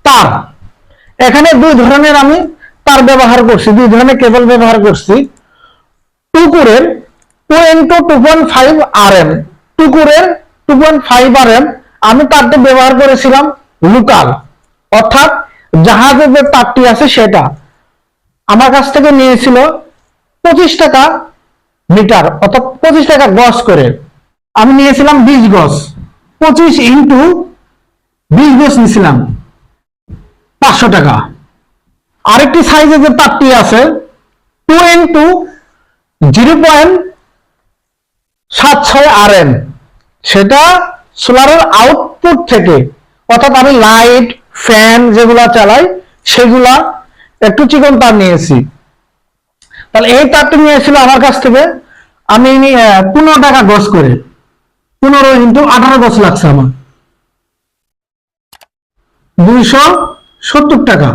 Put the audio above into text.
তার, এখানে দুই ধরনের আমি তার ব্যবহার করছি, দুই ধরনের কেবল ব্যবহার করছি। টুকুরের 2x2.5 RM, টুকুরের 2.5 RM আমি তারটি ব্যবহার করেছিলাম লোকাল, অর্থাৎ জাহাজের যে তারটি আছে সেটা আমার কাছ থেকে নিয়েছিল 25 টাকা মিটার, অর্থাৎ 25 টাকা গজ করে। আমি নিয়েছিলাম 20 গজ, 25 ইন্টু 20 গজ নিয়েছিলাম 500 টাকা। আরেকটি সাইজের যে তারটি আছে 2x0.76 RM, সেটা সোলারের আউটপুট থেকে, অর্থাৎ আমি লাইট ফ্যান যেগুলা চালাই সেগুলা একটু চিকন তার নিয়েছি। তাহলে এই তারটি নিয়েছিল আমার কাছ থেকে আমি 15 টাকা গজ করে, 15 ইন্টু 18 গজ লাগছে আমার 270 টাকা।